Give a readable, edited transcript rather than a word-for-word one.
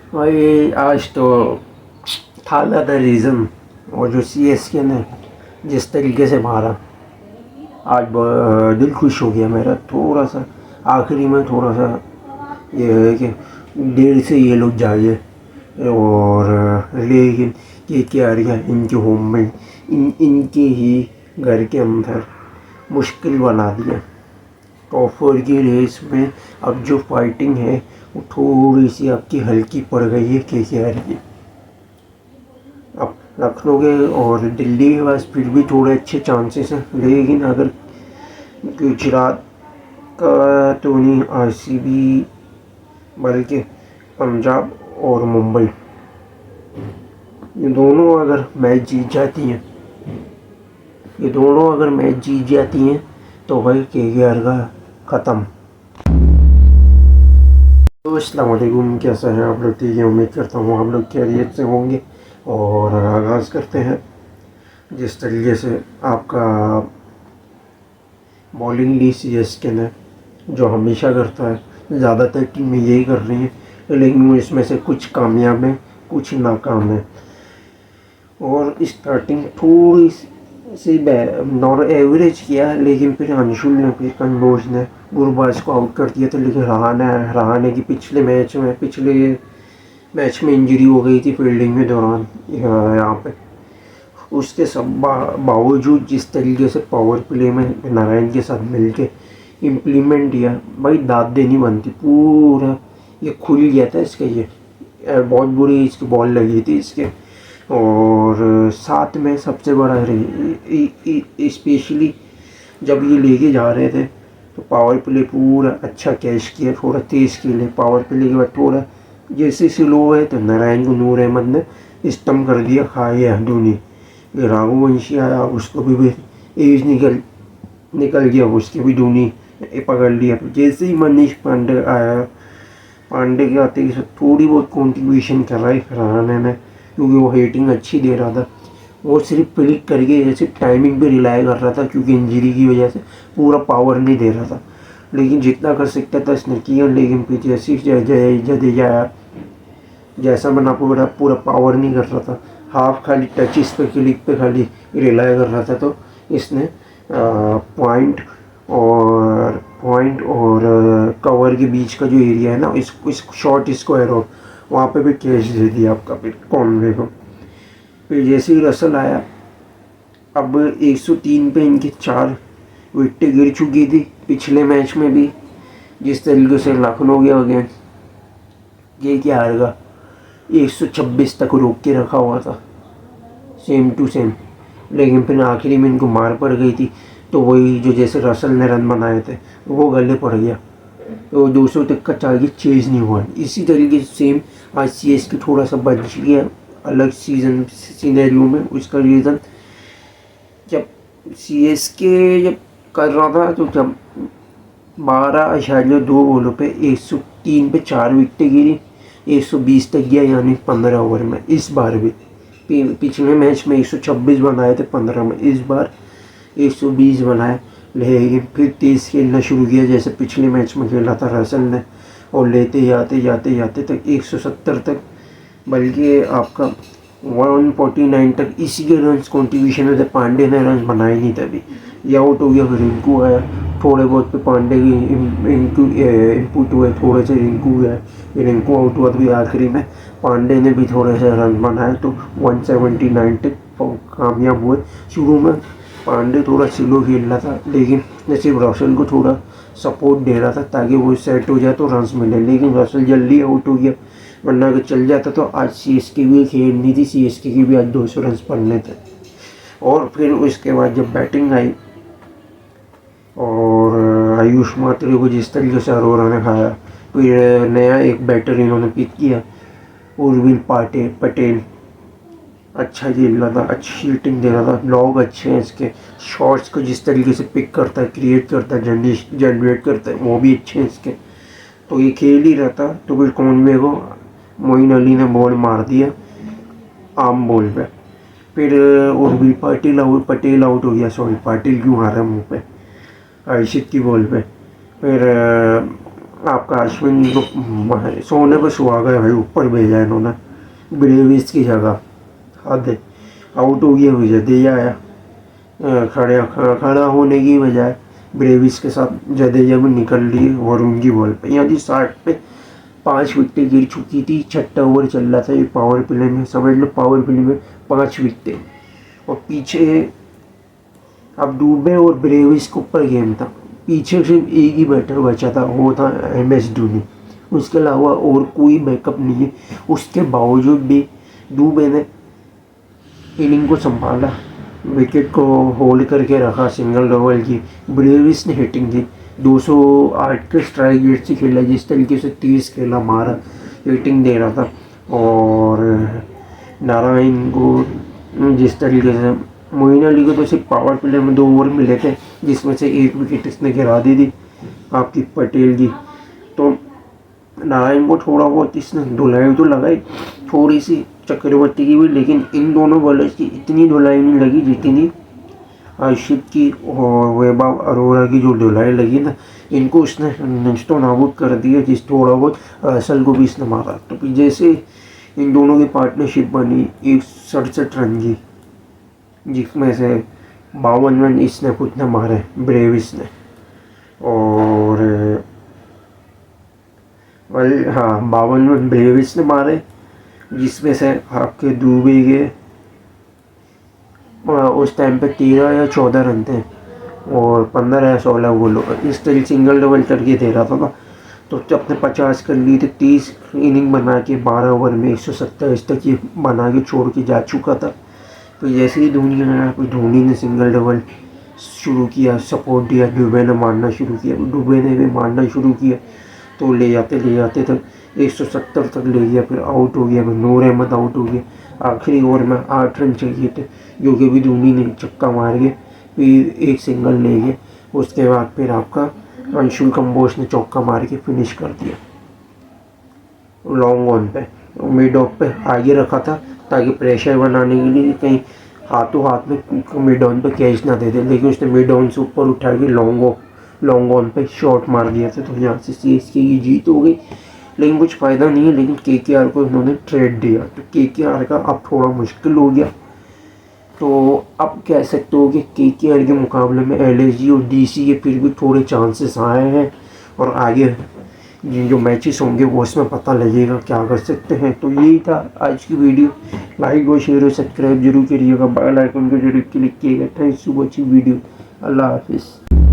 भाई आज तो था ज़्यादा रीज़न। और जो सीएसके ने जिस तरीके से मारा, आज दिल खुश हो गया मेरा थोड़ा सा। आखिरी में थोड़ा सा ये है कि देर से ये लोग जागे। और लेकिन के आ रहा इनके होम में इनके ही घर के अंदर मुश्किल बना दिया। टॉप 4 की रेस में अब जो फाइटिंग है वो थोड़ी सी आपकी हल्की पड़ गई है केकेआर की। अब लखनऊ के और दिल्ली के पास फिर भी थोड़े अच्छे चांसेस हैं, लेकिन अगर गुजरात का तो नहीं, आरसीबी बल्कि पंजाब और मुंबई, ये दोनों अगर मैच जीत जाती हैं, तो भाई केकेआर का ख़त्म। तो अस्सलाम वालेकुम, कैसा है आप लोग? ठीक है, उम्मीद करता हूँ आप लोग खैरियत से होंगे। और आगाज़ करते हैं। जिस तरीके से आपका बॉलिंग ली सीएसके ने, जो हमेशा करता है, ज़्यादातर टीमें यही कर रही हैं, लेकिन इसमें से कुछ कामयाब हैं, कुछ नाकाम हैं। और स्टार्टिंग थोड़ी सी नॉर एवरेज किया, लेकिन फिर अंशुल ने, फिर कंबोज ने गुरबाज को आउट कर दिया था। लेकिन रहाने की पिछले मैच में इंजरी हो गई थी फील्डिंग के दौरान यहाँ पे। उसके सब बावजूद जिस तरीके से पावर प्ले में नारायण के साथ मिलके इम्प्लीमेंट किया, भाई दाद देनी बनती। पूरा ये खुल गया था इसका, ये बहुत बुरी इसकी बॉल लगी थी इसके। और साथ में सबसे बड़ा स्पेशली जब ये लेके जा रहे थे तो पावर प्ले पूरा अच्छा कैच किया, थोड़ा तेज़ खेले। पावर प्ले के बाद थोड़ा जैसे स्लो है तो नारायण को नूर अहमद ने स्टम्प कर दिया, खाया धोनी। रघुवंशी आया, उसको भी एज निकल गया, उसके भी धोनी पकड़ लिया। जैसे ही मनीष पांडे आया, पांडे के आते ही थोड़ी बहुत कॉन्ट्रीब्यूशन कर रहा है रहाणे ने, क्योंकि वो हेटिंग अच्छी दे रहा था। वो सिर्फ क्लिक करके जैसे टाइमिंग पे रिलाई कर रहा था, क्योंकि इंजरी की वजह से पूरा पावर नहीं दे रहा था। लेकिन जितना कर सकता था इसने किया। लेकिन फिर जैसे जडेजा जैसा बना पूरा पावर नहीं कर रहा था, हाफ खाली टचिस पे क्लिक पे खाली रिलाई कर रहा था। तो इसने पॉइंट और कवर के बीच का जो एरिया है ना, इस शॉर्ट स्क्वायर और वहाँ पे भी कैच दे दिया आपका फिर कॉनवे को। फिर जैसे ही रसल आया, अब 103 पे इनकी 4 विकेटें गिर चुकी थी पिछले मैच में भी। जिस तरीके से लखनऊ के अगेंस्ट ये क्या हारेगा, 126 तक रोक के रखा हुआ था, सेम टू सेम। लेकिन फिर आखिरी में इनको मार पड़ गई थी, तो वही जो जैसे रसल ने रन बनाए थे वो गले पड़ गया, तो 200 तक का टारगेट चेज नहीं हुआ। इसी तरीके से सेम आज सीएसके थोड़ा सा बच गया अलग सीनेरियो में। उसका रीज़न, जब सीएसके जब कर रहा था तो जब 12.2 बॉलों पे 103 पे 4 विकेटें गिरी, 120 तक गया, यानी 15 ओवर में। इस बार भी पिछले मैच में 126 बनाए थे 15 में, इस बार 120 बनाए। लेकिन फिर तेज़ खेलना शुरू किया जैसे पिछले मैच में खेला था रसल ने, और लेते जाते तक 170 तक, बल्कि आपका 149 तक इसी के रन कॉन्ट्रीब्यूशन में थे। पांडे ने रन बनाए नहीं थे, अभी ये आउट हो गया। फिर रिंकू आया, थोड़े बहुत पे पांडे की इनपुट हुए, थोड़े से रिंकू आए, रिंकू आउट हुआ। तो भी आखिरी में पांडे ने भी थोड़े से रन बनाए, तो 179 तक कामयाब हुए। शुरू में पांडे थोड़ा स्लो खेल रहा था, लेकिन सिर्फ रसल को थोड़ा सपोर्ट दे रहा था ताकि वो सेट हो जाए तो रन्स मिले। लेकिन रसल जल्दी आउट हो गया, वरना अगर चल जाता तो आज सीएसके भी खेलनी थी, सीएसके की भी आज 200 रन पड़ने थे। और फिर उसके बाद जब बैटिंग आई और आयुष मात्रे को जिस तरीके से अरोरा ने खाया, फिर नया एक बैटर इन्होंने पिक किया, उर्विल पटेल। अच्छा खेल रहा था, अच्छी हिटिंग दे रहा था, लॉग अच्छे हैं इसके, शॉट्स को जिस तरीके से पिक करता है, क्रिएट करता है, जनरेट करता है, वो भी अच्छे हैं इसके। तो ये खेल ही रहा था, तो फिर कॉनवे को मोइन अली ने बॉल मार दिया आम बॉल पे। फिर उर्विल पटेल आउट हो गया, सॉरी पाटिल क्यों आ रहा है मुँह पे, अर्शित की बॉल पे। फिर आपका अश्विन को सोने पर सुहा गया भाई, ऊपर भेजा इन्होंने ब्रेविस की जगह। हद है, आउट हो गया मुझे जडेजा आया। खड़ा होने की बजाय ब्रेविस के साथ जडेजा भी निकल लिए वरुण की बॉल पे। यहाँ थी 60 पे 5 विकेटें गिर चुकी थी। 6ठा ओवर चल रहा था ये पावर प्ले में, समझ लो पावर प्ले में 5 विकेटें। और पीछे अब दुबे और ब्रेविस के ऊपर गेम था। पीछे सिर्फ एक ही बैटर बचा था, वो था MS धोनी। उसके अलावा और कोई बैकअप नहीं है। उसके बावजूद भी दुबे ने इनिंग को संभाला, विकेट को होल्ड करके रखा सिंगल डबल की। ब्रेविस ने हिटिंग की, 208 के स्ट्राइक रेट से खेला, जिस तरीके से 30 खेला मारा, हिटिंग दे रहा था। और नारायण को जिस तरीके से, मोइन अली को तो सिर्फ पावर प्ले में 2 ओवर मिले थे, जिसमें से 1 विकेट इसने गिरा दी थी आपकी पटेल की। तो नारायण को थोड़ा बहुत इसने धुलाई तो लगाई, थोड़ी सी चक्रवर्ती की भी, लेकिन इन दोनों बॉलर्स की इतनी धुलाई नहीं लगी जितनी हर्षित की और वैभव अरोड़ा की जो धुलाई लगी ना, इनको उसने नष्टो नाबूद कर दिया। जिस थोड़ा बहुत असल को भी इसने मारा। तो फिर जैसे इन दोनों की पार्टनरशिप बनी 167 रन की, जिसमें से 52 रन इसने खुद ने मारे ब्रेविस ने, और हाँ 52 रन ब्रेविस ने मारे, जिसमें से आपके दुबे के उस टाइम पे 13 या 14 रन थे और 15 या 16 वो लोग इस तरह सिंगल डबल करके दे रहा था ना। तो जब ने 50 कर ली थी, 30 इनिंग बना के 12 ओवर में 127 तक ये बना के छोड़ के जा चुका था। तो जैसे ही धोनी ने सिंगल डबल शुरू किया, सपोर्ट दिया, दुबे ने मारना शुरू किया, दुबे ने भी मारना शुरू किया। तो ले जाते तक 170 तक ले गया, फिर आउट हो गया, फिर नूर अहमद आउट हो गया। आखिरी ओवर में 8 रन चाहिए थे, जो कि भी धोनी ने छक्का मार के फिर एक सिंगल ले गए। उसके बाद फिर आपका अंशुल कंबोज ने चौका मार के फिनिश कर दिया लॉन्ग ऑन पे। मिड ऑफ पे आगे रखा था ताकि प्रेशर बनाने के लिए कहीं हाथों हाथ में मिड ऑन पे कैच ना दे दे, लेकिन उसने मिड ऑन से ऊपर उठा के लॉन्ग ऑन पे शॉट मार दिया था। तो यहाँ से CSK की जीत हो गई, लेकिन कुछ फ़ायदा नहीं है। लेकिन KKR को इन्होंने ट्रेड दिया, तो KKR का अब थोड़ा मुश्किल हो गया। तो अब कह सकते हो कि KKR के मुकाबले में LSG और DC के फिर भी थोड़े चांसेस आए हैं, और आगे जो मैचेस होंगे वो उसमें पता लगेगा क्या कर सकते हैं। तो यही था आज की वीडियो। लाइक और शेयर और सब्सक्राइब जरूर करिएगा, बेल आइकन को जरूर क्लिक कीजिएगा। Thanks for watching video. अल्लाह हाफिज़।